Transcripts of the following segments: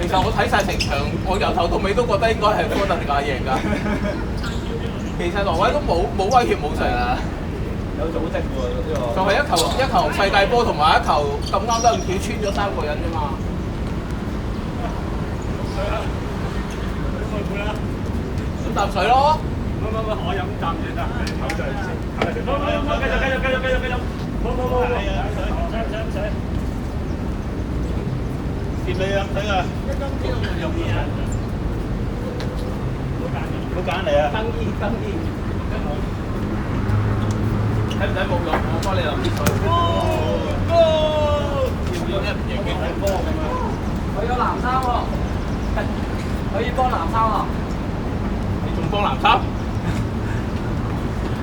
其實我睇晒成場，我由頭到尾都覺得應該係科特迪瓦贏㗎。其實挪威都冇威脅冇成啊，有組織喎呢個。就係一球世界波同埋一球咁啱得咁巧穿咗3個人啫嘛。飲啖水咯。我飲啖嘢得，口水先。繼續。冇。係啊，水。掂你啊，睇下。容易啊！唔好揀嚟啊！更衣。使唔使冇用？我幫你淋啲水。要唔要唔贏嘅睇波咁樣？佢有藍衫喎，可以幫藍衫喎。你仲幫藍衫？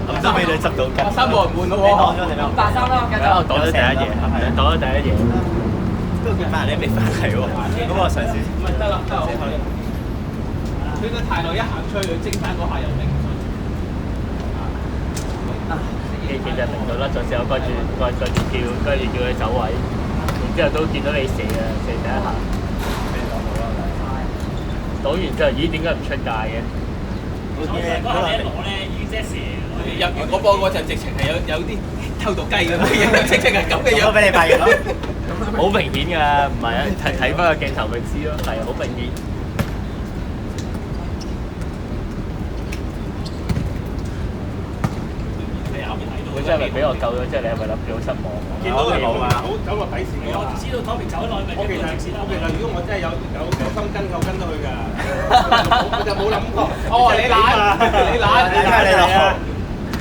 藍衫俾你執到嘅。衫冇人換咯喎。咁大衫啦，繼續。我擋咗第一嘢，擋咗第一嘢。都幾慢，你未翻嚟喎。咁我嘗試。唔係得啦，佢個太耐一行出去，蒸翻嗰下又頂唔順。其實明到甩咗之後，跟住叫佢走位，然之後都見到你射啊，射第一下。擋完之後，咦？點解唔出界嘅？嗰下你一攞咧，已經即係射。入完嗰波嗰陣，直情係有啲偷到雞咁嘅嘢，直情係咁嘅樣。俾你發現咯。好明顯㗎，唔係啊！睇翻個鏡頭咪知咯，係好明顯。佢真係咪俾我救咗？即係你係咪諗住好失望？見到佢冇啊，好走落底線㗎。我知道 Tommy 走咗落去，咪一個直線啦。如果我真係有心跟夠跟到佢㗎，我就冇諗過。哦，你懶，你懶。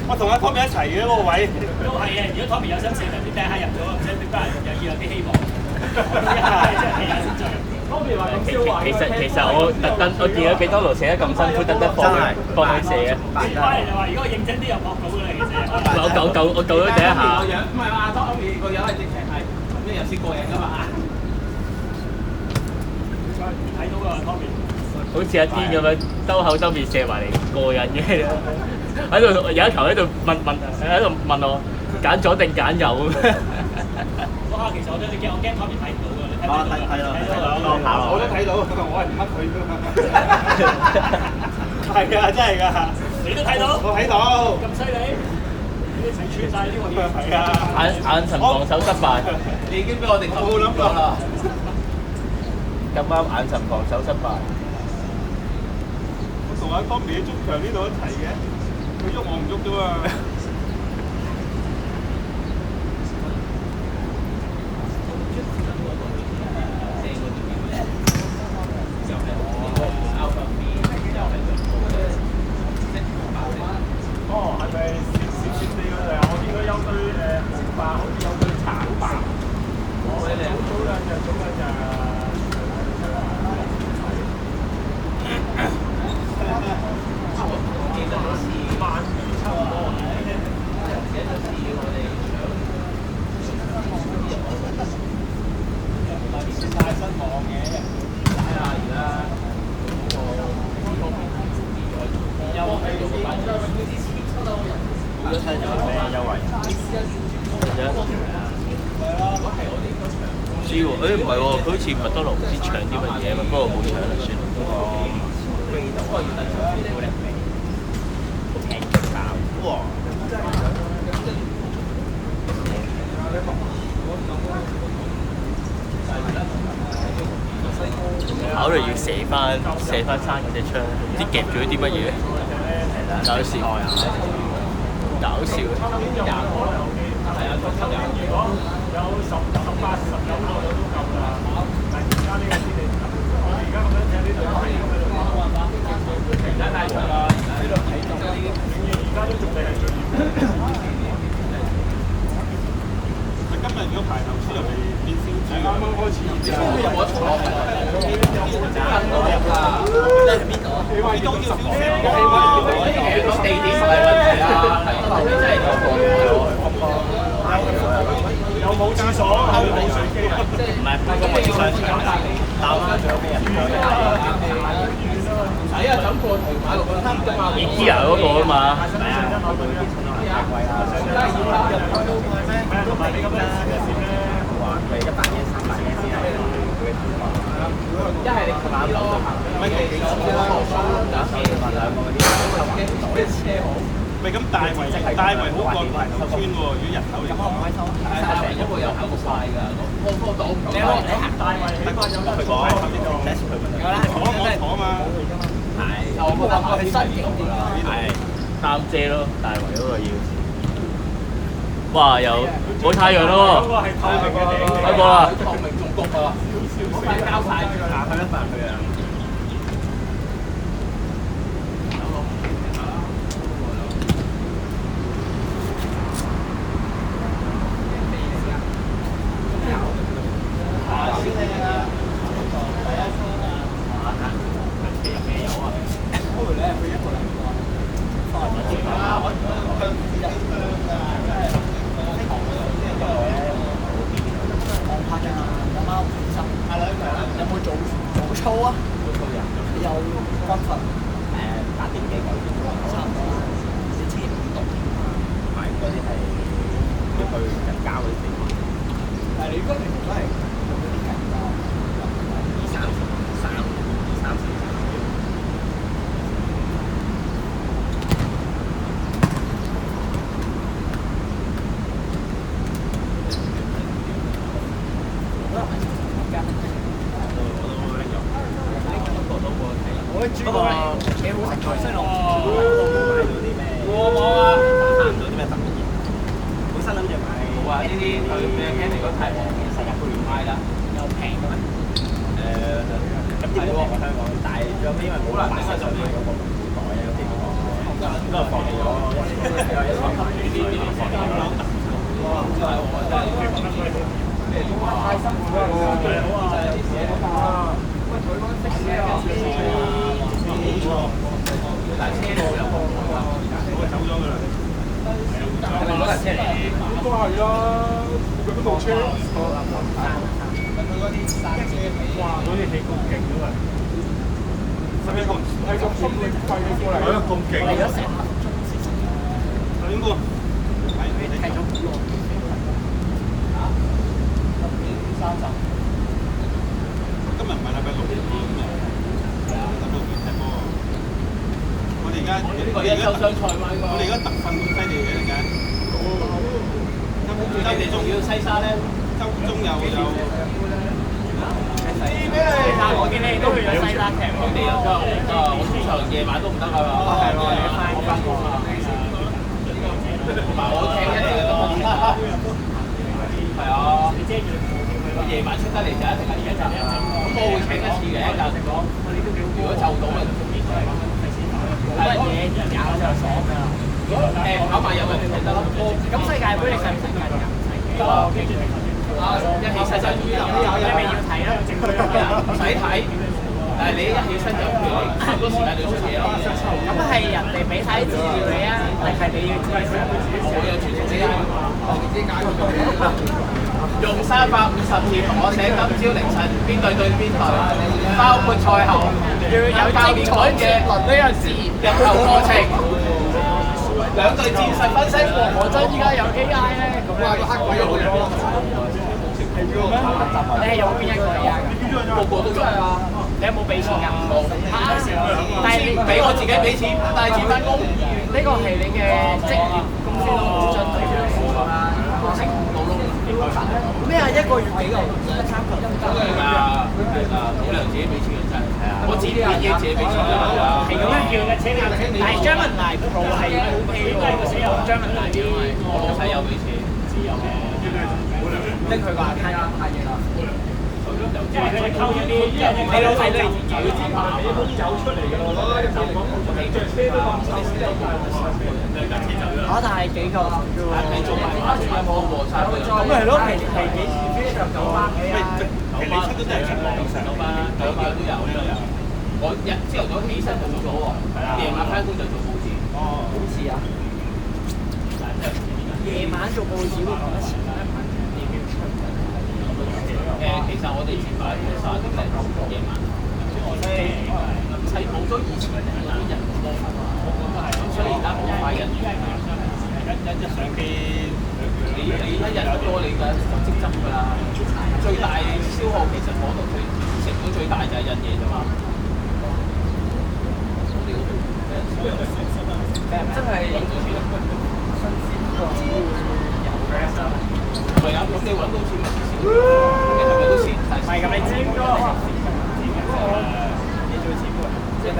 我同阿 Tommy 一齊嘅嗰個位。都係嘅，如果 Tommy 有心射，咪第一下入咗，唔使點解又要有啲希望。其實我特登，我見到幾多路射得咁辛苦，特登幫佢射嘅。翻嚟就話：如果我認真啲，又撲到㗎啦，其實。我救咗第一下。唔係阿 Tommy 個樣係直情係咩有先過癮㗎嘛？睇到㗎 Tommy。好似阿天咁樣兜口兜面射埋嚟過癮嘅，喺度有一球喺度問我揀左定揀右咁。嗰下其實我都驚 Tommy 睇唔到㗎，你睇唔到㗎？睇到，我都睇到，我係唔乜佢㗎嘛。係㗎，真係㗎。你都睇到？我睇到。咁犀利？你一齊穿曬呢個嘢。係啊。眼神防守失敗，你已經俾我哋冇諗過啦。咁啱眼神防守失敗。我同阿 Tommy 喺中場呢度一齊嘅，佢喐我唔喐啫嘛。哦，係咪少啲嗰隻？我見到有對紅白，好似有對橙白。我哋早兩隻。知喎，唔係喎，佢好似麥當勞唔知搶啲乜嘢嘛，不過冇搶啦，算啦。哇！考慮要射翻山嗰隻槍，唔知夾住啲乜嘢。搞笑，搞笑。有18、19個都夠啦。但係而家呢個天氣，我哋而家咁樣睇呢度睇咁樣，停得太長啦。呢度睇中，而家都仲未係最熱。今日如果排頭先又未變燒豬，啱啱開始熱。有冇得坐？跟到入啦。邊度啊？你話要燒豬？地點唔係問題啊，係後面真係有個。有冇廁所？有冇水機啊？唔係，咁我要上次鬧翻仲有咩人？唔使啊，走過條馬路嗰度啫嘛。IKEA 嗰個啊嘛。係啊。太貴啦。真係要啦。同埋你咁樣嘅線咧，話佢100嘢300嘢先係。一係你琴晚咯，咪幾次咯，兩次或兩個嗰啲，一車好。唔係咁大圍好過排頭村喎，如果人口嚟講。係成一個又行唔晒㗎，個島唔你行大圍，得佢講，佢問我嘛。係，我覺得係新景點啦。係擔遮咯，大圍嗰個要。哇！又冇太陽咯喎。嗰個係透明嘅頂。睇過啦。透明仲焗啊！交晒佢行去一份佢啊！有冇做操啊？有軍訓打電機差唔多啦。你之前點讀？唔係嗰啲係要去近郊嗰啲地方。但係你嗰年都係做嗰啲近郊，二三四。不過幾好食菜西螺。買到啲咩？冇啊！行唔到啲咩特別嘢。本身諗住買。冇啊！呢啲佢俾人聽嚟講太平嘅，世界盃唔買啦。又平嘅咩？咁點講香港？但係最後尾因為冇人買曬，就要嗰個袋啊，有啲都係放棄咗。太辛苦啦！但係車路又冇啊，我走咗㗎啦。係咪嗰架車嚟？應該係啦，佢嗰部車。哇！嗰啲氣咁勁㗎嘛！係咪咁心力廢過嚟？係啊，咁勁。為咗成粒鐘先成。應該。睇咗好耐。3集。今日唔係禮拜6日喎，今日禮拜6日踢波。我哋而家呢個一週雙賽嘛，呢個。我哋而家特訓咁犀利嘅而家。你哋仲要西沙咧？周中有。我見你哋都去咗西沙踢，佢哋又我通常夜晚都唔得㗎嘛。係喎，我翻工啊。同埋我踢一定要得踢。係啊。我夜晚出得嚟就一定係而家就。咁我會請一次嘅，教食講。如果就到咧，好多嘢搞就爽㗎啦。跑埋入去就得啦。咁世界盃你使唔使跟㗎？一起身就要你咪要睇啦，唔使睇，但係你一起身就好多時間就出嘢咯。咁係人哋俾晒啲資料你啊，定係你要自己上？我有傳送機啊，用350字同我寫今朝凌晨邊隊對邊隊，包括賽後要有精彩嘅輪呢樣事入球過程，兩隊戰術分析。我真依家有 AI 咧，咁啊個黑鬼用嘅。你係用邊一個 AI 㗎？個個都用啊！你有冇俾錢㗎？冇。但係你俾我自己俾錢，帶錢翻工。呢個係你嘅職業公司勞保津貼啦。咩啊？一個月幾嚿？3嚿。係啊，冇理由自己俾錢嘅真係。我自己自己俾錢㗎。係咁樣叫嘅，但係張文大 Pro 係 OK 喎，張文大啲我老細有俾錢，自由嘅。拎佢個 account 太嘢啦。因為佢哋溝一啲，你老細都係自己自拍，走出嚟㗎咯，就講車都咁收嘅。但係幾嚿啫喎。你做埋馬有冇過山嘅？咁咪係咯，係幾時飛上9班嘅啊？其實你出都真係出網上。9班都有。我朝頭早起身就做咗喎，夜晚翻工就做報紙。好似啊！夜晚做報紙會講得遲啦。其實我哋前排30點嚟夜晚，係冇咗以前嘅人多，我覺得係，所以而家好快人一上機，你一日多你嘅就即執㗎啦。最大消耗其實嗰度佢食到最大就係印嘢啫嘛。真係新鮮過有嘅。係啊，咁你揾到錢咪少少，你係咪都蝕晒？唔係咁，你自己你做錢喎，即係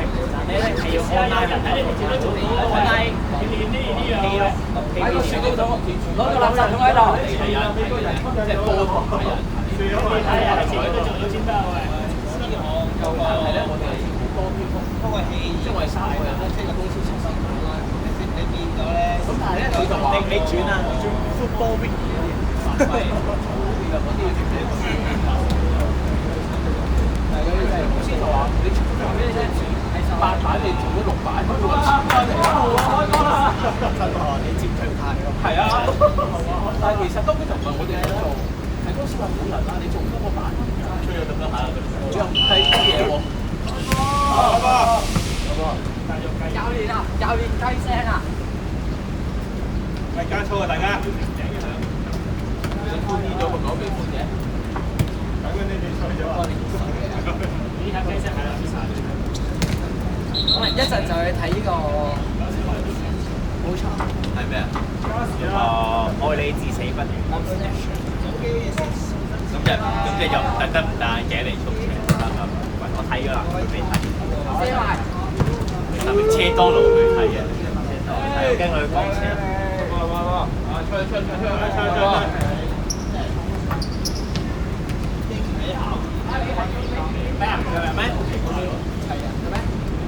你係要 online 人睇你自己做 online 喺個雪糕筒攞個垃圾桶喺度。係啊，即係多同埋人。係啊，自己都做到先得喂。係咧，我哋多啲風，因為因為3個人咧，即係公司70萬啦，你變咗咧。咁但係咧，佢就話你轉啊，轉 football week 嗰啲。係，嗰啲要直接係嗰啲係公司就話你做俾你聽，8版你做咗6版，佢會揾錢翻嚟。開工啦！真係你接長態咯。係啊，但係其實根本就唔係我哋喺度做，係公司話冇人啦，你做唔多個版，吹咗咁多下，又唔計啲嘢喎。教練啊，教練雞聲啊！喂，加粗啊，大家！你寬啲咗個攞俾寬嘅，等緊你哋吹咗。呢下雞聲係啦，我哋一陣就去睇呢個，冇錯，係咩啊？愛你至死不渝。咁就又唔得唔帶嘅嚟速車，我睇咗啦，佢未睇。特別車多路去睇嘅，驚佢講車。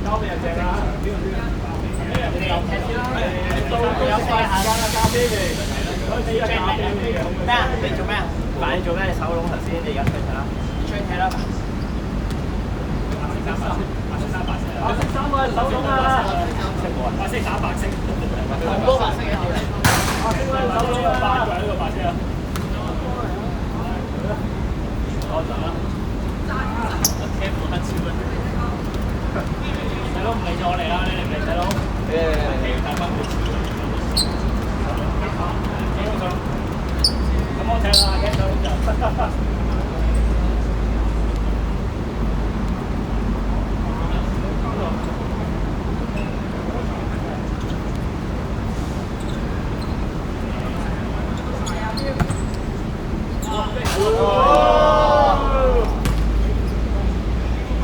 交俾人正啦。咩啊？你做咩啊？扮你做咩？你手窿頭先，你而家出去啦，你出去睇啦。白色衫啊，手窿啊！白色打白色，咁多白色嘅。白色啦，手窿啊！八個喺呢個白色啊！細佬唔理咗我嚟啦，你嚟唔嚟細佬？咁我聽啦，聽到就。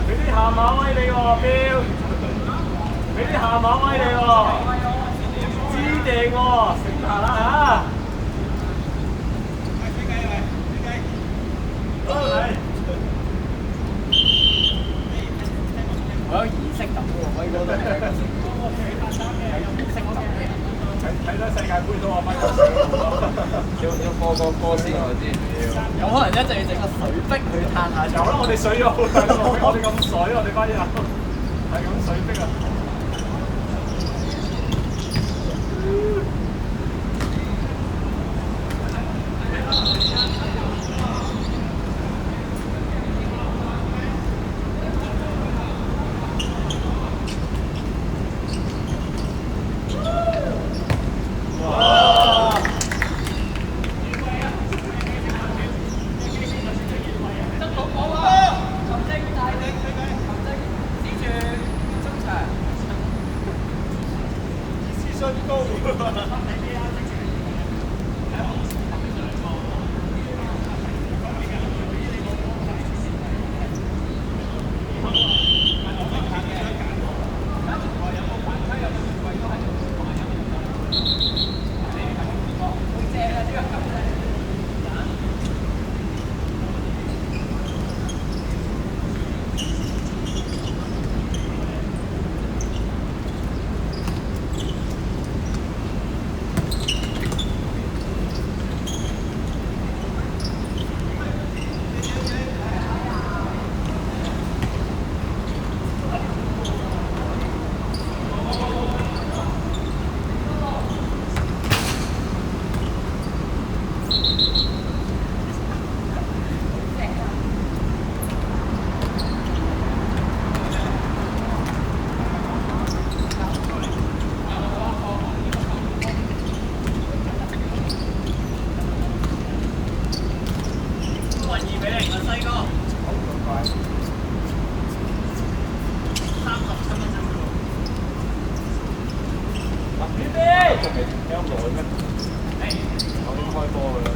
俾啲下馬威你喎，標！俾啲下馬威你喎，知定喎，食下啦嚇！我有儀式感喎，可以攞到儀式感嘅。睇到世界盃都話乜？要播個歌先我知。有可能一陣要整個水逼去嘆下有啦，我哋水咗好大個，我哋咁水，我哋班人係咁水逼啊！仲未踢咁耐咩？我已經開波㗎啦。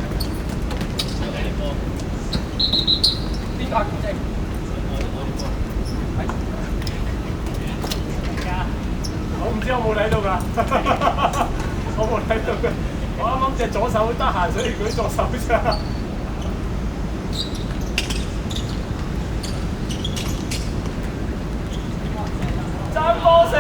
邊個正？我唔知我冇睇到㗎，我冇睇到㗎。我啱啱隻左手得閒，所以舉左手啫。爭波食。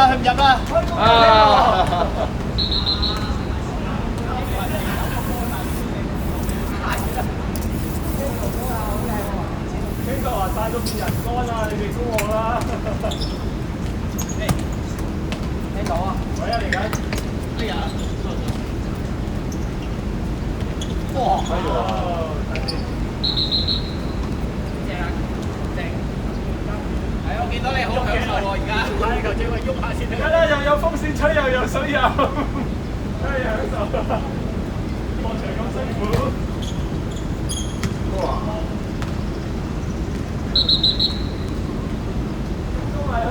佢唔入啦。邊個話帶咗變人乾啊？你哋估我啦。聽到啊？喂啊，嚟緊。咩啊？哇！喺度啊！我見到你好享受喎，而家。睇球證話喐下先。而家咧又有風扇吹，又有水飲，真係享受。過場咁辛苦。哇！衝埋去！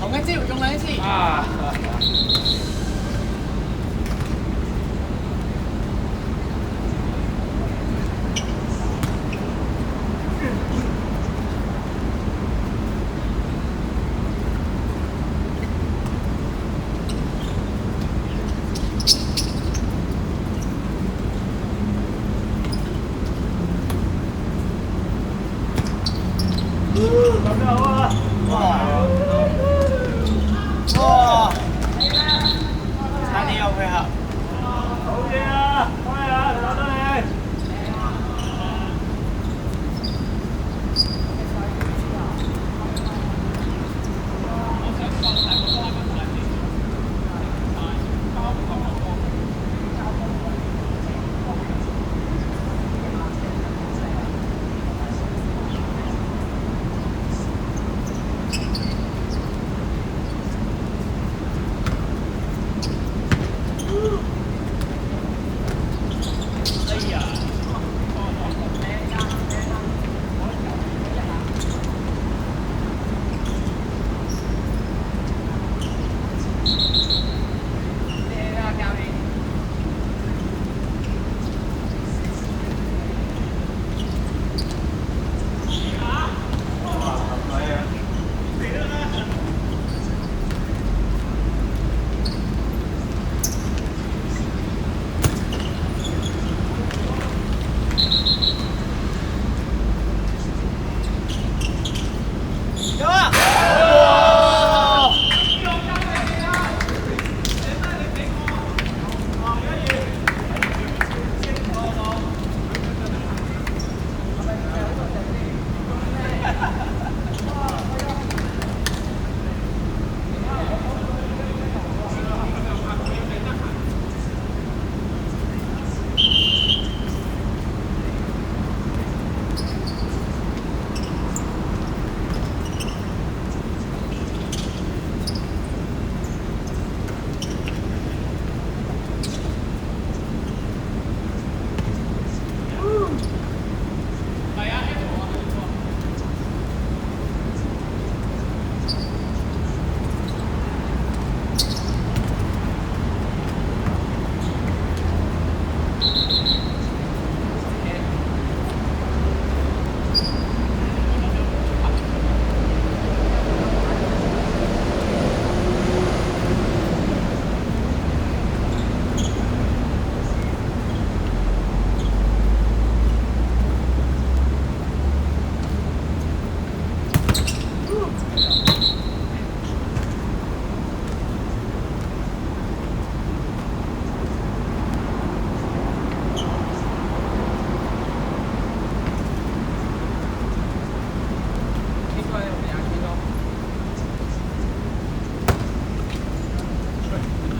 同一招用兩次。咁又好啊！哇！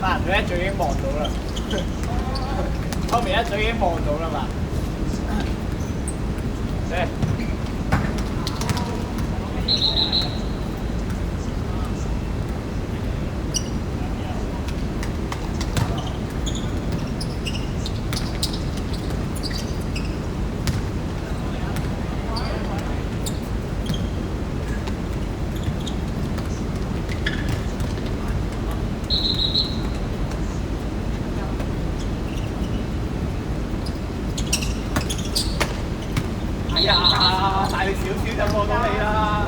嗱，佢一早已經望到啦。後面一早已經望到啦嘛。哎呀，大力少少就過到你啦。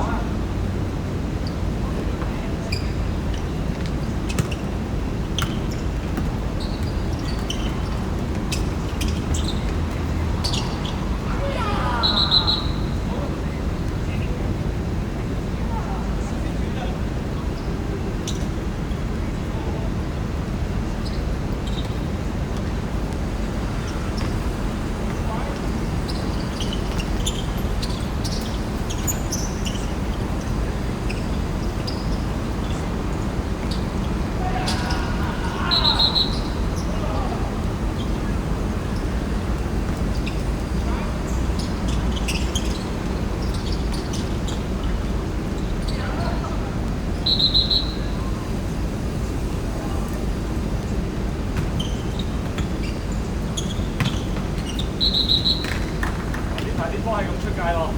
啲波係咁出界咯。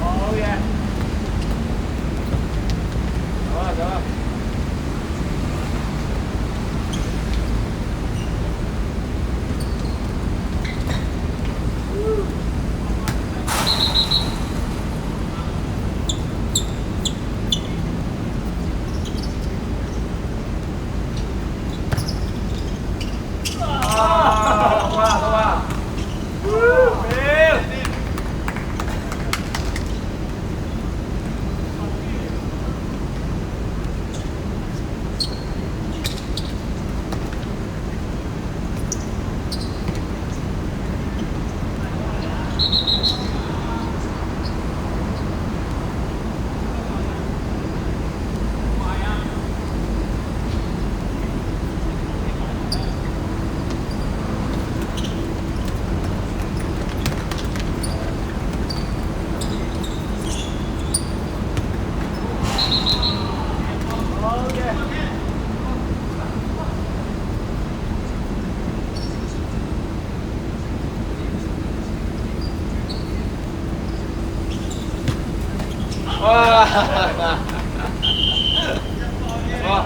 好嘢！走啦走啦！哇！哇！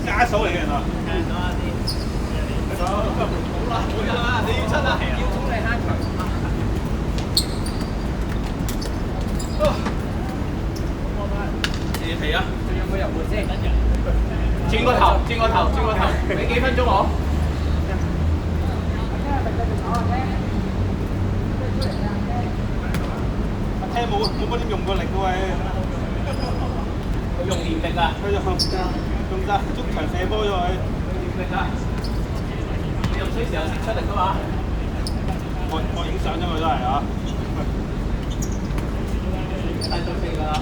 加手嚟嘅原來。好啦，你要出啦，要衝你蝦球。夜皮啊！仲有冇入門先？轉個頭，轉個頭，轉個頭，俾幾分鐘我。聽冇乜點用過力嘅喂，佢用連力啊！佢用晒足場射波咗佢。連力啊！你又隨時有時出力㗎嘛？我影相啫嘛都係啊。睇到飛㗎啦！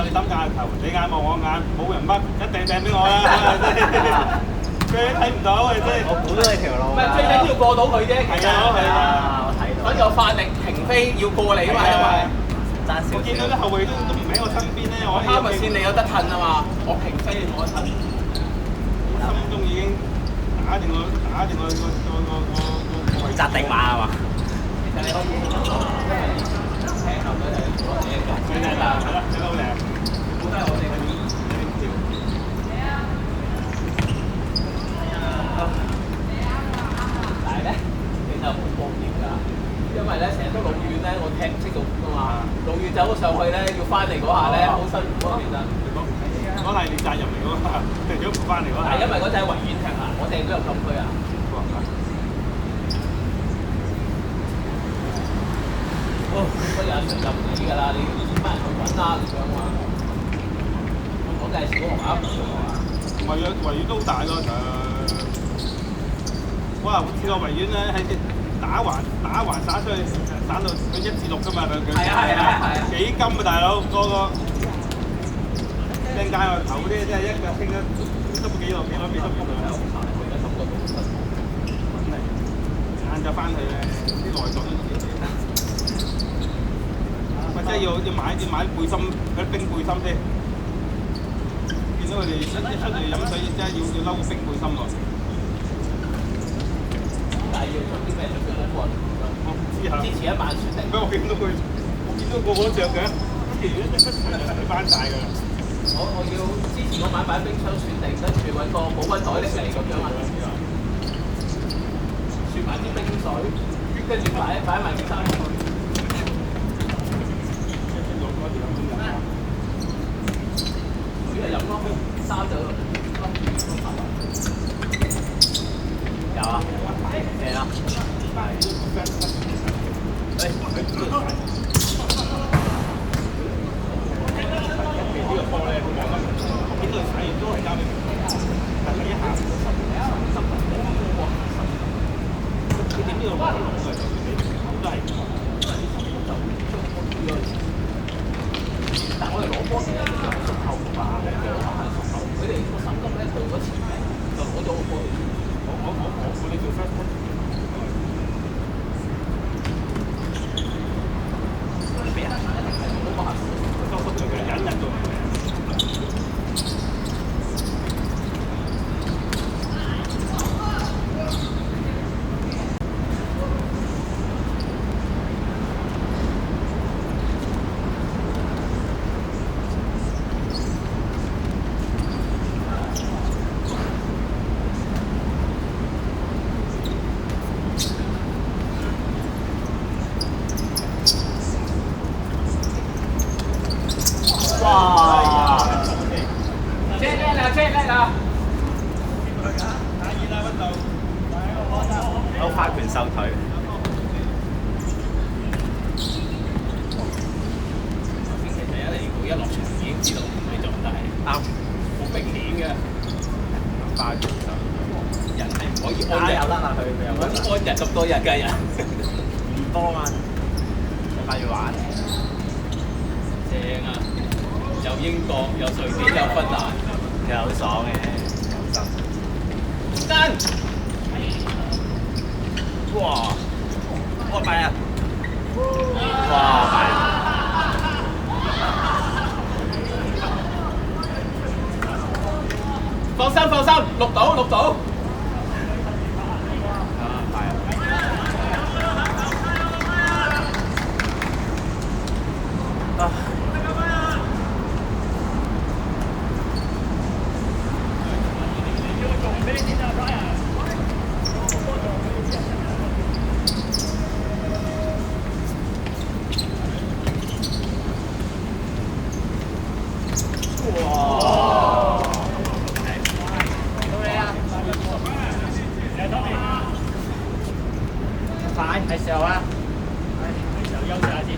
你抌架球，你眼望我眼，冇人乜，一掟掟俾我啦，佢睇唔到嘅啫。我估到你條路。唔係最緊要過到佢啫，其實係啊，我睇到。所以我發力停飛要過你啊嘛，因為爭少少。我見到啲後衞都唔喺我身邊咧，我拋物線你有得褪啊嘛，我平飛你冇得褪。心中已經打定個位置。扎定馬係嘛？你可以因為聽後都係我哋嘅，係啦，睇得好靚。冇得我哋嘅條。但係咧，你就好冒險㗎，因為咧成日都老遠咧，我踢唔識路㗎嘛，老遠走咗上去咧，要翻嚟嗰下咧，好辛苦啊，其實。嗰係你責任嚟㗎嘛，如果唔翻嚟嗰係因為嗰陣喺維園踢啊，我掟咗入禁區啊。嗰日成就唔理㗎啦，你班人去揾啦咁樣嘛。我梗係小學啊，維園都好大咯，哇！好似個維園咧喺打橫打出去，打到佢1至6㗎嘛，佢係幾金啊大佬，個掟界個頭嗰啲真係一腳傾得執幾耐幾耐。晏晝翻去咧，啲內臟都唔知。或者要買背心，嗰啲冰背心先。見到佢哋一出嚟飲水，真係要嬲個冰背心喎。但係要做啲咩準備功課？我唔知啊。之前1萬選定。我見到個個都着嘅，佢翻晒㗎啦。我要之前我買把冰槍選定，跟住揾個保溫袋拎嚟咁樣啊。選埋啲冰水，跟住擺埋啲衫落去。水係飲咯，沙就有啊，嚟啦。呢個波咧，我見到佢踩完都係交俾佢，但係一下佢點呢個波落嘅，都係。但我哋攞波其實就係縮後嘛，佢哋個心急咧到咗前面就攞咗個波。我哋做 first ball。俾人一定係冇辦法，收縮住佢忍到。哇！車叻啦！好花拳繡腿。其實一落場已經知道你狀態啱，好明顯嘅。花拳繡人係唔可以打又甩下佢，佢又唔可以安日咁多日嘅人。唔多嘛，快要玩。正啊！有英國，有瑞典，有芬蘭，又好爽嘅，有心。真！哇！我敗啊！哇！敗啊！放心，錄到。快，係時候啊！係時候休息下先。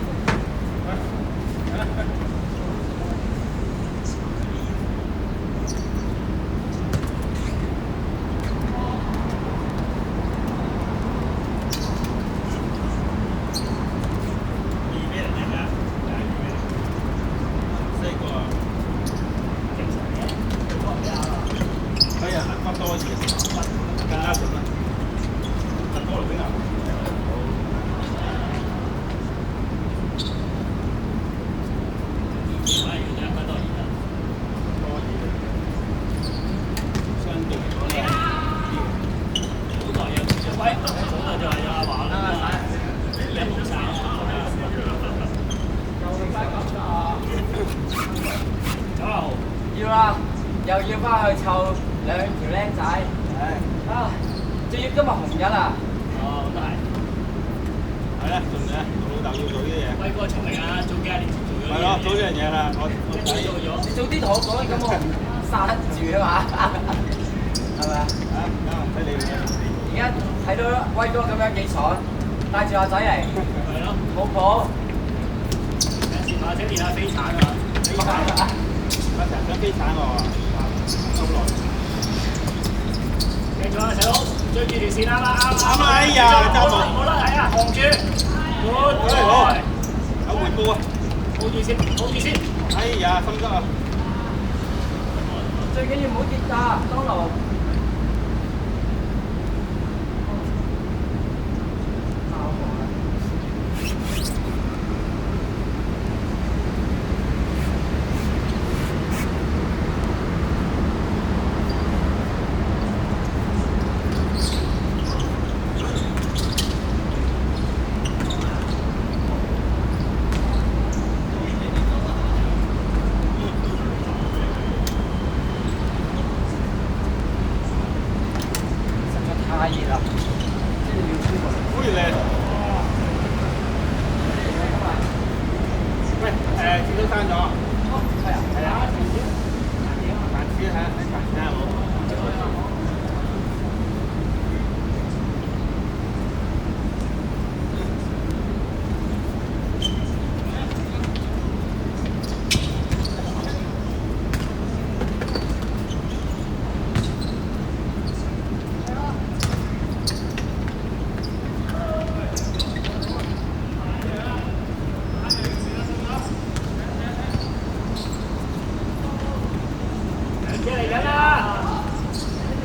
啦，又要翻去湊兩條僆仔。啊！仲要今日紅日啊！哦，咁都係。係啦，仲嘅，我老豆要做呢啲嘢。威哥聰明啊，早幾廿年前做咗。係咯，做呢樣嘢啦，我仔做咗。你早啲同我講，咁我唔剎住啊嘛，係咪啊？睇你而家睇到威哥咁樣幾爽，帶住阿仔嚟，係咯。抱抱。或者練下飛鏟啊！成日想飛鏟我啊！咁耐。繼續啊，細佬，追住條線啱啦，啱啦！哎呀，揸住！好啦，係啊，望住，好，有回報啊！抱住先，抱住先。哎呀，心急啊！最緊要唔好跌㗎，當勞。太熱啦，即係要舒服。好熱靚。喂，鐵都閂咗啊？係啊，係啊。慢啲睇下，慢啲睇我。車嚟緊啦！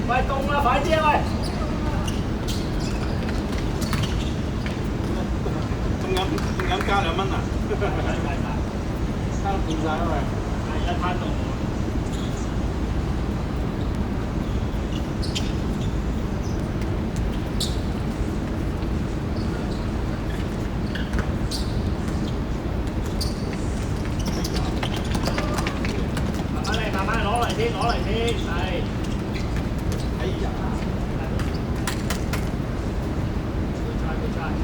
喂，凍啦，快啲啊喂！仲飲加2蚊啊！差到變曬啊喂！係一攤凍。慢慢攞嚟先，攞嚟先，係。哎呀！good try。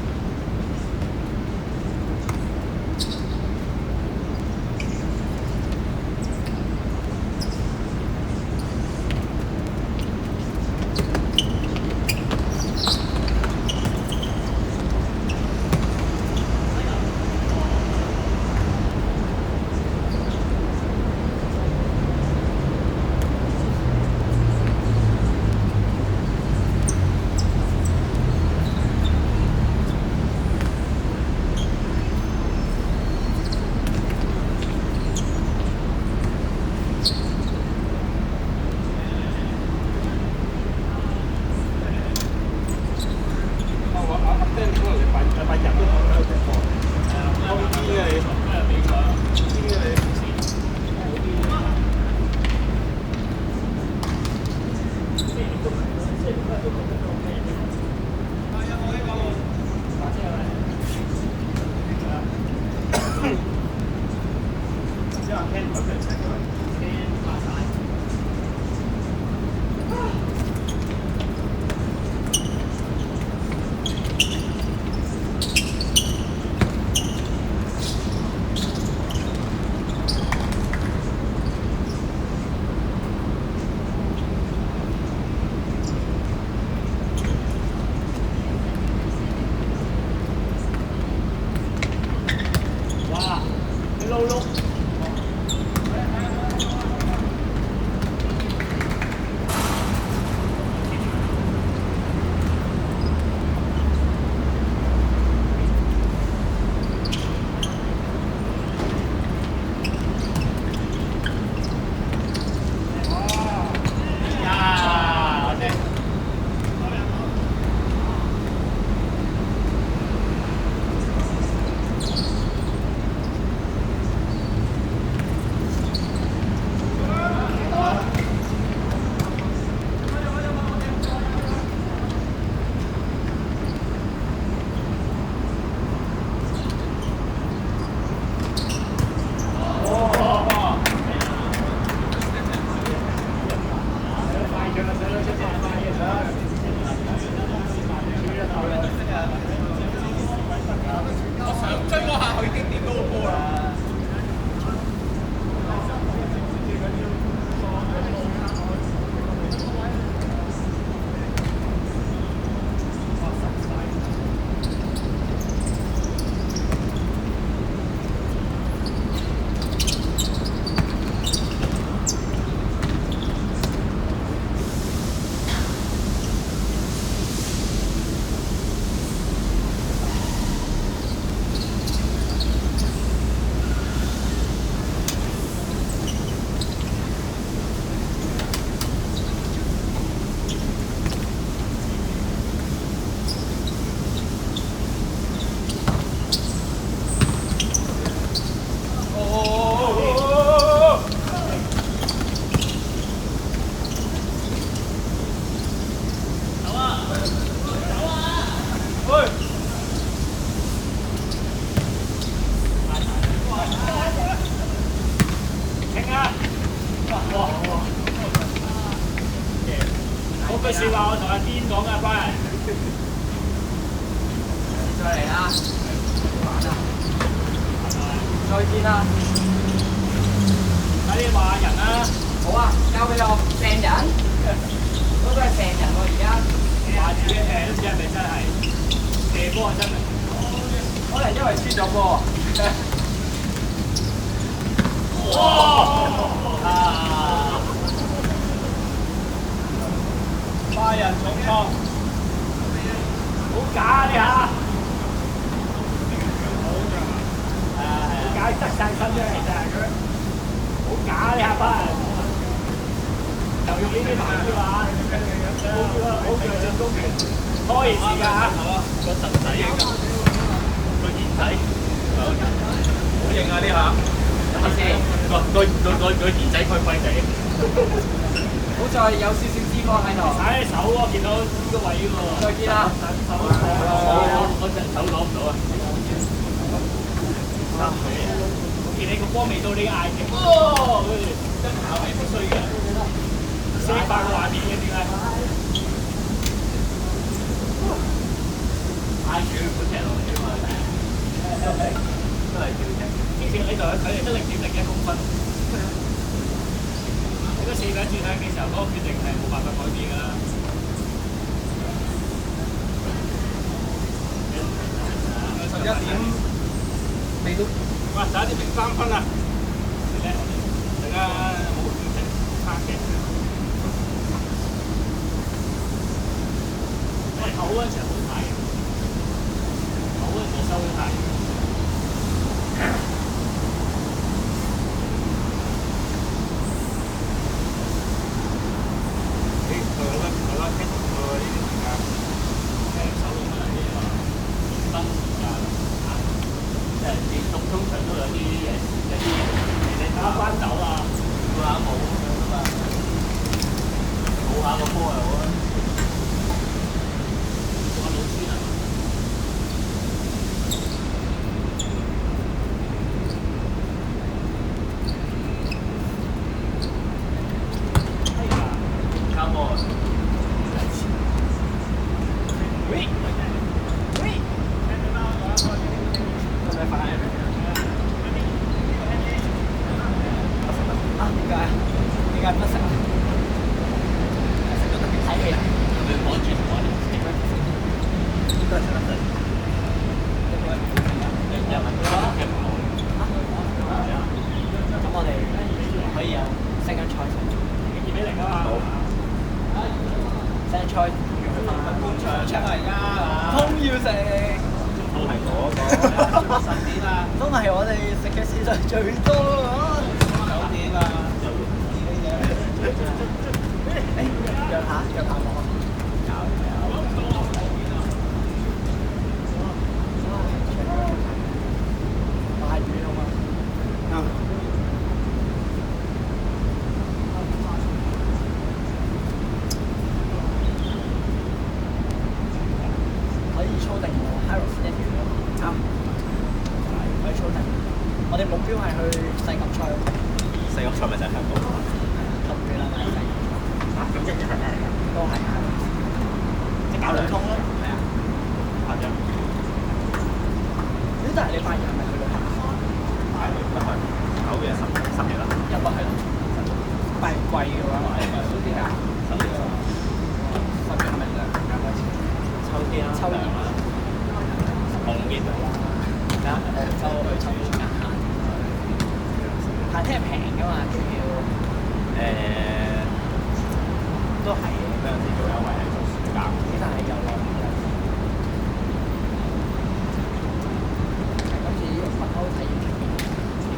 再嚟啦！再見啦！睇你話人啦，好啊，交俾我掟人，嗰個係掟人喎而家。話自己誒都知係咪真係射波真係。可能因為輸咗波。花人重創，好假呢下，好假得晒身啫，其實係佢，好假呢下班人，就用呢啲牌子話，好叫進攻權，拖延時間嚇，個神仔嚟㗎，個賢仔，好型啊呢下！個賢仔規規地。好在有少少脂肪喺度。睇手喎，見到呢個位喎。再見啦！我隻手攞唔到啊！我見你個波未到你嘅眼睛，哦，真係係不衰嘅，四百個畫面嘅點解？太遠唔好踢落嚟啊嘛！都係跳踢。之前呢度佢哋得0.01公分。如果4個人轉向嘅時候，嗰個決定係冇辦法改變㗎啦。11點未到，哇！11.03分啊！大家冇調整差嘅。我哋頭嗰陣時好睇，頭嗰陣時收得太。通常都有啲你打翻走啊，跳下舞咁樣嘛，舞下個波又好啊。做下老師啊！交波。喂！係咪快？點解唔得食啊？食咗特別睇戲啊！你攞住同我哋食咩？應該係食得滯。又問佢啦，又唔好。咁我哋可以有西芹菜食。2-0啊嘛。好。西芹菜。出嚟呀！通要食。都係嗰個。10點啊！都係我哋食嘅次數最多啊9點啊！約下我。快魚好嘛？可以操定Harris 一條咯。可以操定。我哋目標係去世錦賽。世錦賽咪就係香港。十月啦，係世錦賽。咁即係係咩嚟㗎？都係即係搞兩通咯。係啊。係啊。咦？但係你發現係咪去旅行？係不去9月10日啦。入落去啦。貴唔貴嘅話，都啲㗎。10月係咪兩間開始？秋天啦。秋天啦。紅葉啊！而家澳洲去秋天揀下。夏天係平㗎嘛，主要。都係嗰陣時做優惠係做暑假，但係又耐啲啦。今次北歐體驗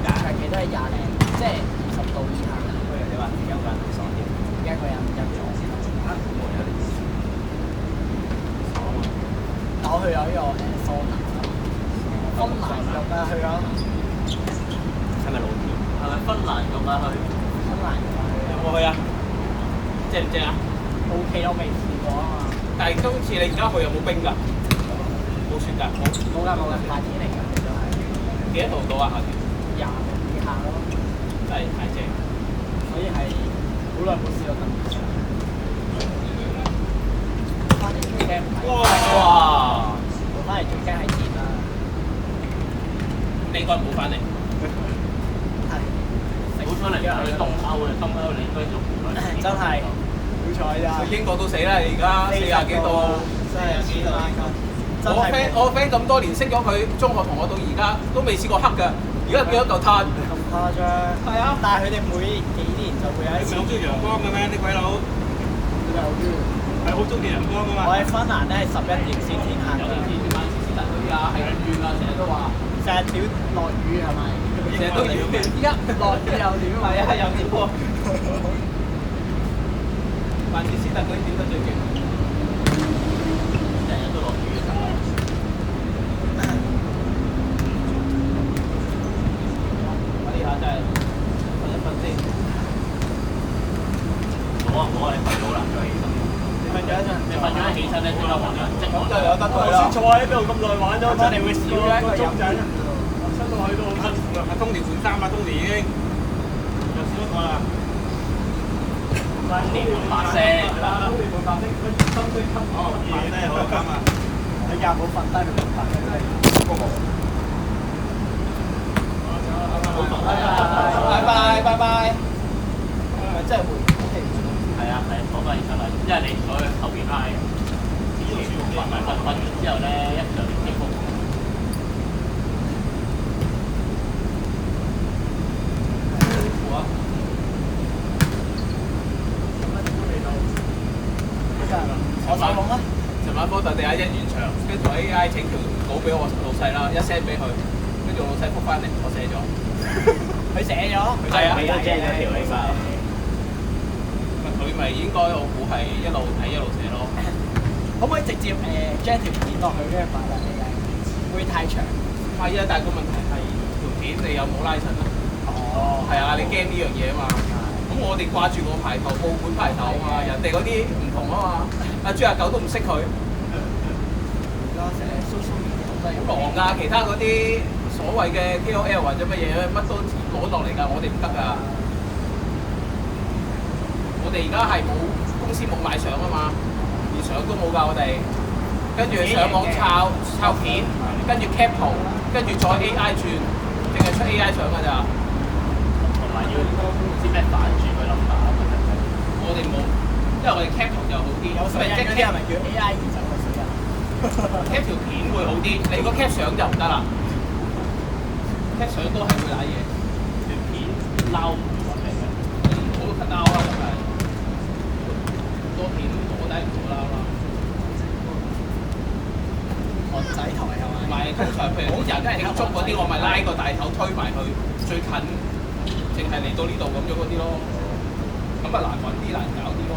長期都係20零，即係20度以下。你話一個人爽啲，一個人入咗先。但我去咗呢個桑拿，芬蘭浴啊去咗。係咪老啲？係咪芬蘭咁啊去？芬蘭浴啊去。有冇去啊？正唔正啊？ OK 咯，未試過啊嘛。但係今次你而家去有冇冰㗎？冇雪㗎，冇㗎，夏天嚟㗎，都係幾多度到啊？夏天20度以下咯，真係太正。所以係好耐冇試過咁熱。翻嚟最驚唔係，哇！翻嚟最驚係天應該冇翻嚟。好出嚟去東歐啊，東歐你應該仲真係好彩咋！英國都死啦，而家40幾度。40幾度我 friend 咁多年識咗佢，中學同學到而家都未試過黑㗎，而家變咗嚿炭。咁誇張？係啊，但係佢哋每幾年就會有一次。好中意陽光嘅咩？啲鬼佬係好中意陽光㗎嘛。我喺芬蘭咧係11年先天黑嘅，曼徹斯特嗰啲啊，係咁遠啊，成日都話，成日屌落雨係咪？成日都遠。依家落雨又屌，係啊，有啲喎。曼徹斯特嗰啲點得最勁？成日都落雨嘅。我呢下真係瞓一瞓先。好啊，你瞓到啦，再起身。瞓咗一陣，你瞓咗一起身咧，即刻玩啦，即咁就有得佢啦。坐喺度咁耐玩咗，真係會少咗一個鐘仔，飲。出到去都好辛苦啦。阿東年換衫啊，東年已經又少一個啦。年換白色。東年換白色，佢深色級。哦，白色好啱啊！你又冇瞓低佢瞓嘅真係。拜拜拜拜。真係會。係啊，講翻起身啦，因為你坐喺後邊拉，瞓完之後咧，一上嚟升風。我手籠啊！尋晚波特地喺一完場，跟住 AI 整條稿俾我老細啦，一 send 俾佢，跟住我老細覆翻嚟，我寫咗。佢寫咗，係啊，佢寫咗條起晒。佢咪應該我估係一路睇一路寫咯。可唔可以直接將條片落去跟住擺落嚟嘅？會太長。係啊，但係個問題係條片你有冇拉伸啊？哦。係啊，你驚呢樣嘢啊嘛。咁我哋掛住個排頭，報館排頭啊嘛，人哋嗰啲唔同啊嘛。阿豬阿狗都唔識佢。而家成日 social media 都係好狼㗎，其他嗰啲所謂嘅 KOL 或者乜嘢，乜都攞落嚟㗎，我哋唔得㗎。我哋而家係冇公司冇買相啊嘛，連相都冇㗎我哋。跟住上網抄片，跟住 cap 圖，跟住再 AI 轉，淨係出 AI 相㗎咋。同埋要唔知咩反轉佢諗法，我哋冇，因為我哋 cap 圖就好啲。有水印嗰啲係咪叫 AI 二手嘅水印？cap 條片會好啲，你如果 cap 相就唔得啦。cap 相都係會賴嘢，條片撈唔到嚟嘅。好多 cut 撈啦，咁係多片攞低唔到啦。韓仔台係咪？唔係，通常譬如好似人家慶祝嗰啲，我咪拉個大頭推埋去最近，淨係嚟到呢度咁樣嗰啲咯。咁啊難揾啲，難搞啲咯。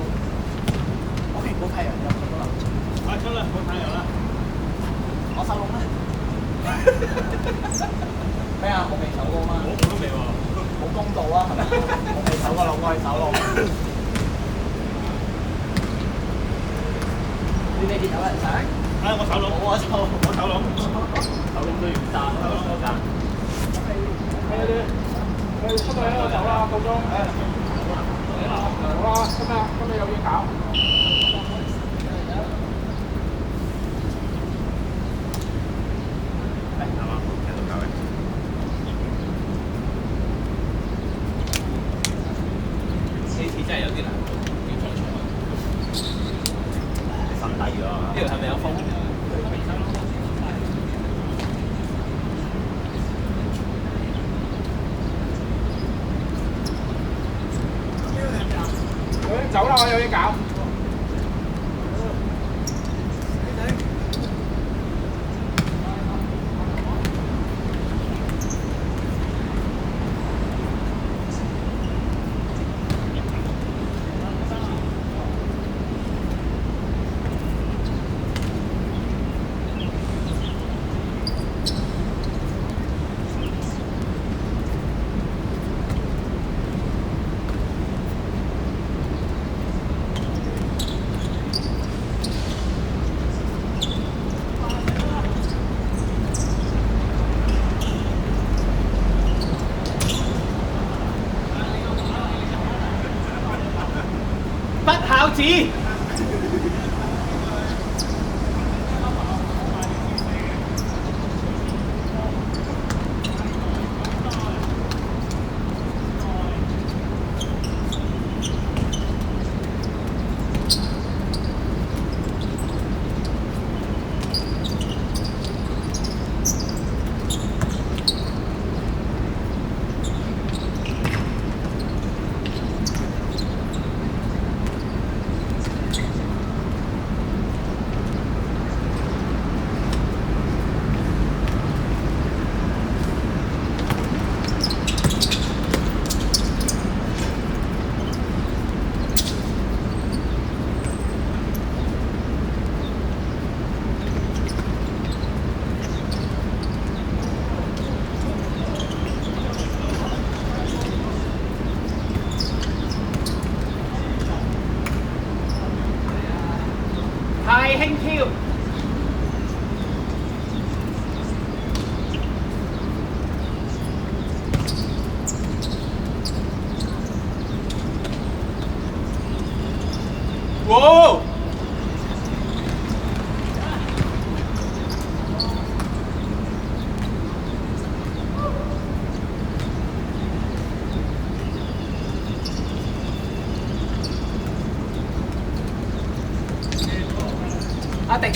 OK，冇太陽入咗啦。快出啦，冇太陽啦。我手籠咧。咩啊？我未手過嘛。我都未喎。好公道啊，係咪？我未手過籠，我係手籠。你哋有人想？我手籠，我手籠，手窿都要揸，手窿都揸。出去啦，走啦，夠鐘。好啦，今日有嘢搞。呢次真係有啲難度，要再坐。瞓低咗啊！呢度係咪有風？走啦，我有嘢搞。不孝子。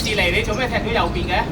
士尼，你做咩踢到右邊嘅？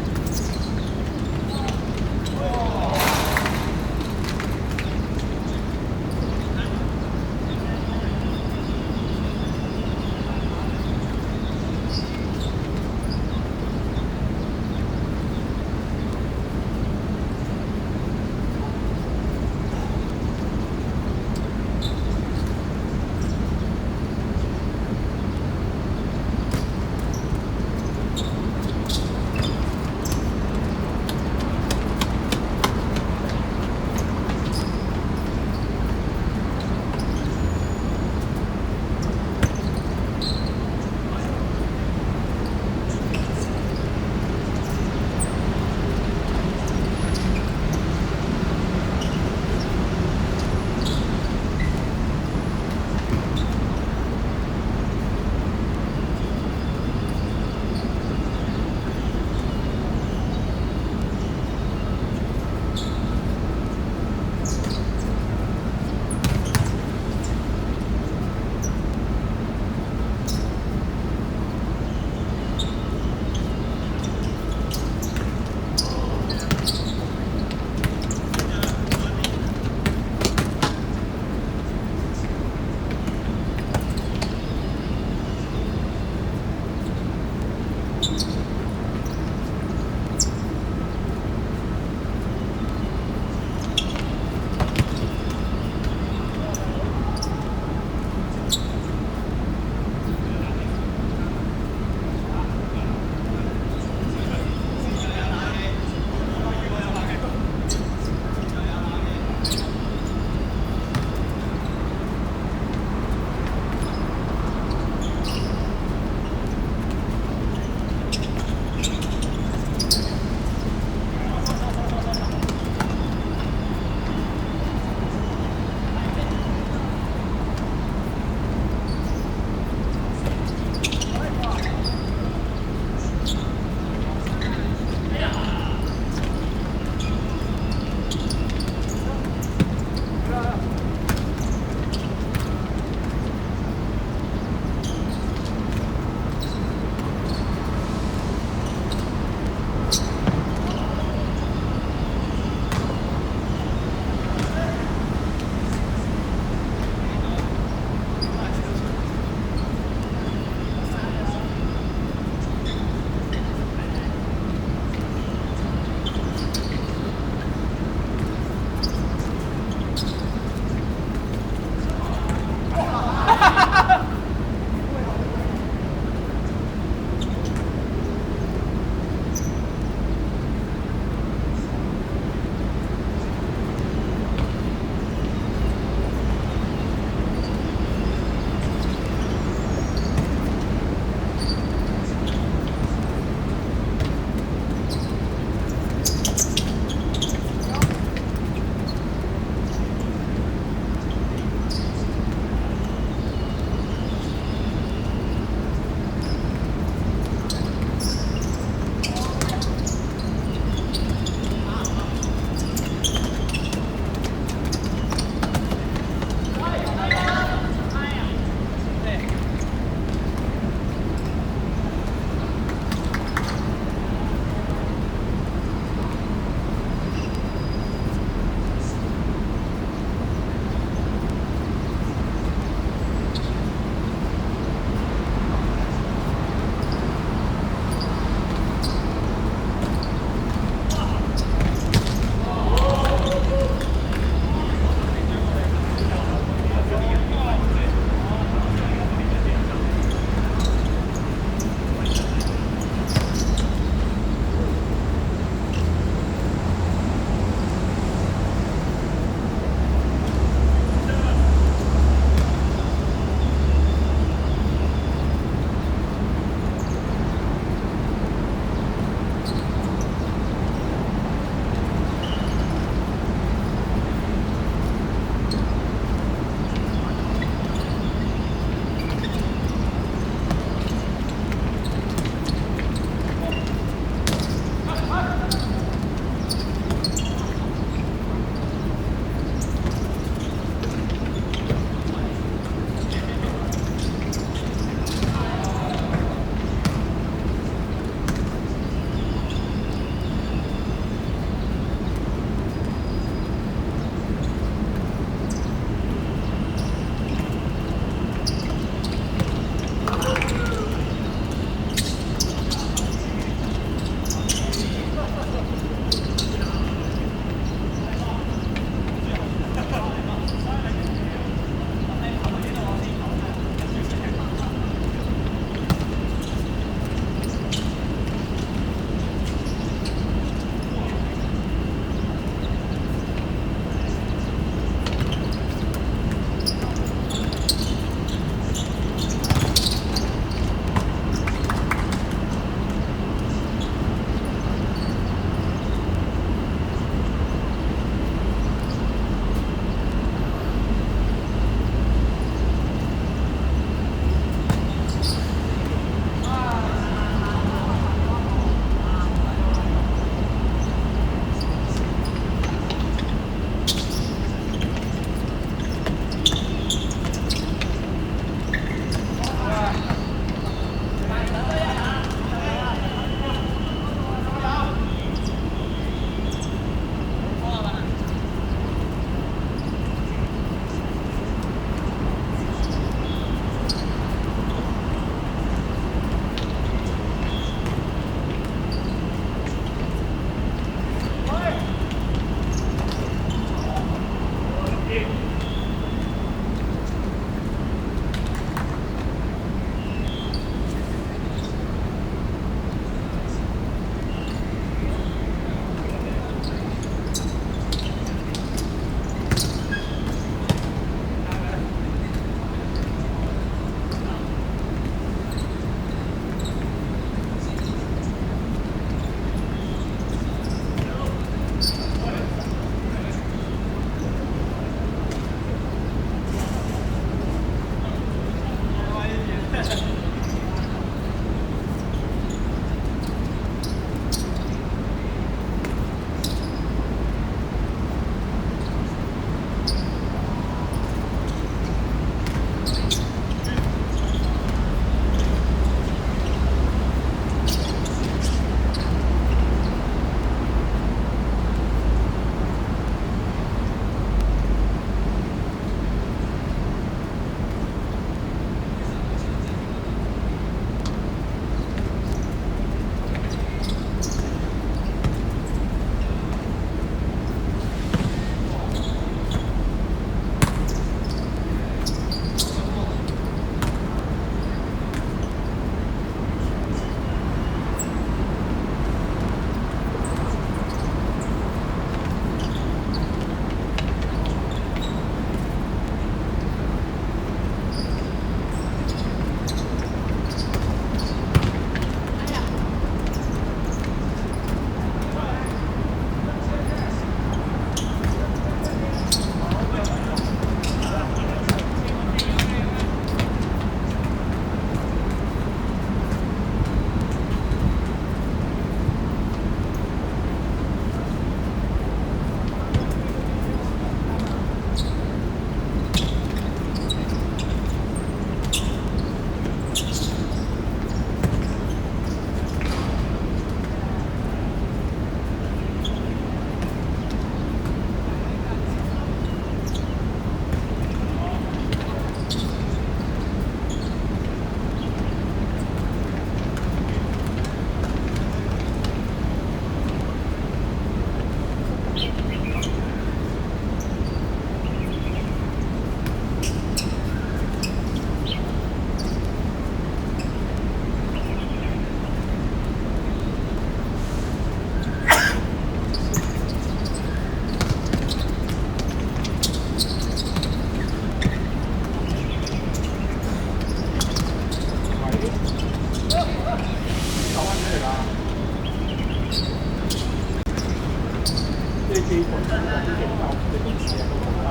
你記過啲幾嚿你公司啊嗰個啦。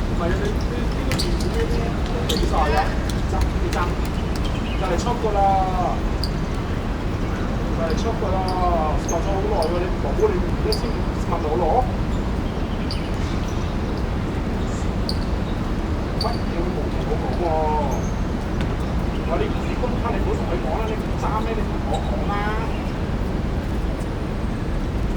唔係啊，你呢個原本呢啲比賽啊，就嚟出㗎啦，就嚟出㗎啦，落咗好耐喎，你冇你而家先問我攞？喂，你會無同我講喎。我你公卡你唔好同佢講啦，你唔爭咩？你同我講啦。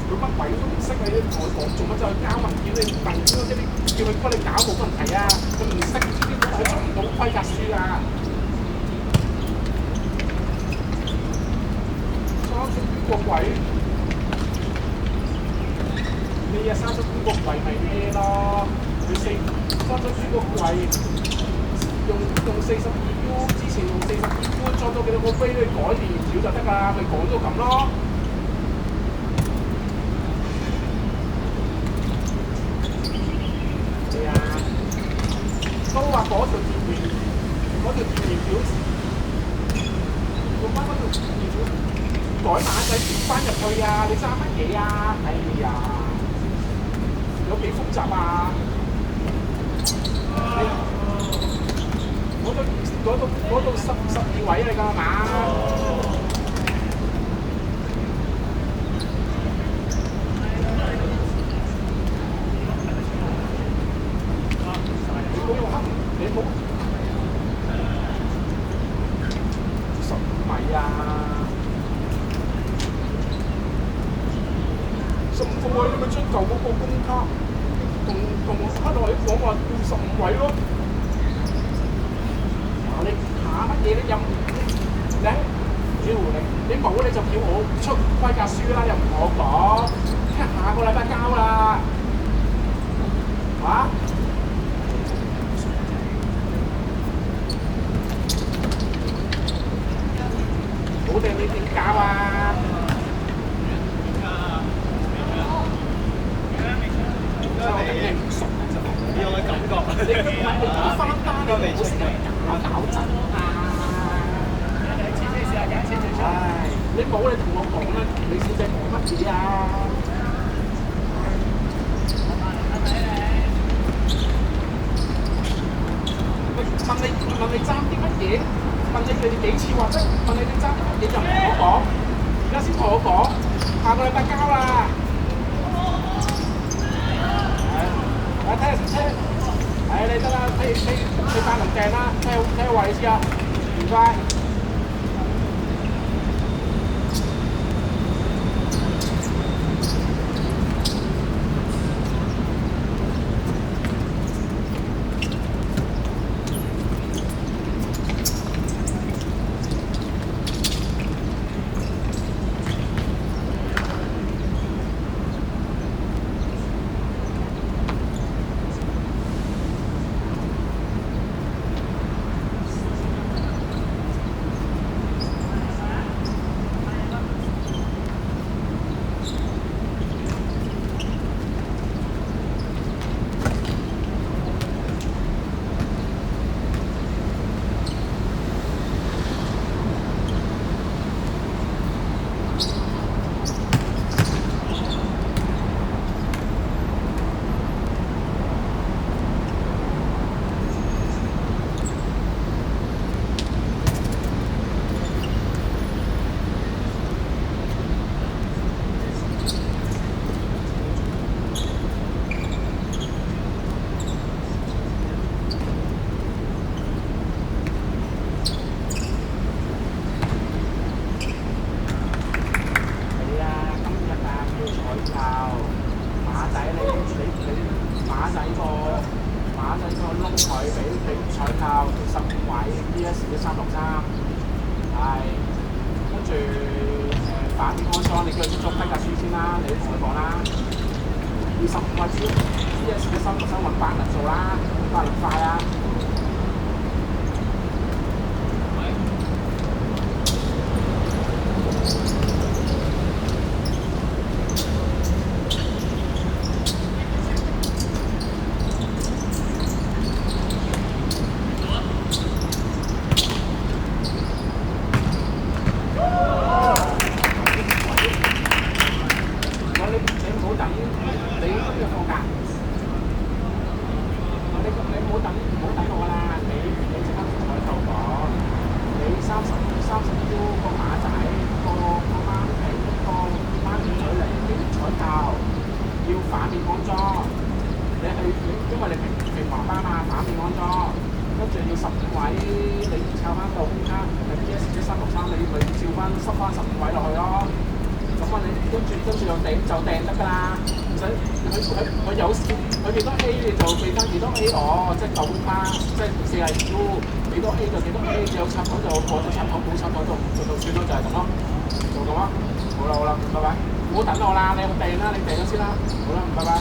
佢乜鬼都唔識啊！你同佢講做乜就交文件？你文件嗰啲你叫佢幫你搞冇問題啊！佢唔識呢啲佢出唔到規格書啊！30個櫃，你啊30個櫃咪咩咯？佢30個櫃用42U，之前用42U裝咗幾多個飛，你改電表就得㗎啦，咪講咗咁咯。係啊，都話嗰條電源表用翻嗰條電源表。改碼仔填翻入去啊！你爭乜嘢啊？哎呀，有幾複雜啊！嗰度12位嚟㗎嘛？你冇用黑，你冇15米啊！15個位你咪將舊嗰個公卡同黑落去講話要15位咯。你下乜嘢你又你冇你就叫我出規格書啦，又唔同我講，聽下個禮拜交啦，嚇？冇定你點交啊？你唔熟就有個感覺，你翻單你唔好成日搞震啊！唉，你冇你同我講啦，你小姐講乜嘢啊？問你爭啲乜嘢？問你哋幾次或者問你哋爭啲乜嘢就唔同我講，而家先同我講，下個禮拜交啦。睇下車，你得啦，你翻嚟訂啦，睇下位先啊，唔該。跟住就掟得㗎啦，唔使佢有佢幾多 A 你就俾翻幾多 A 我，即係9趴，即係42U，幾多 A 就幾多 A，有插頭就過咗插頭，冇插頭就算咯，就係咁咯，就咁咯。好啦，拜拜，唔好等我啦，你去掟啦，你掟咗先啦，好啦，拜拜。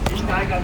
點解咁？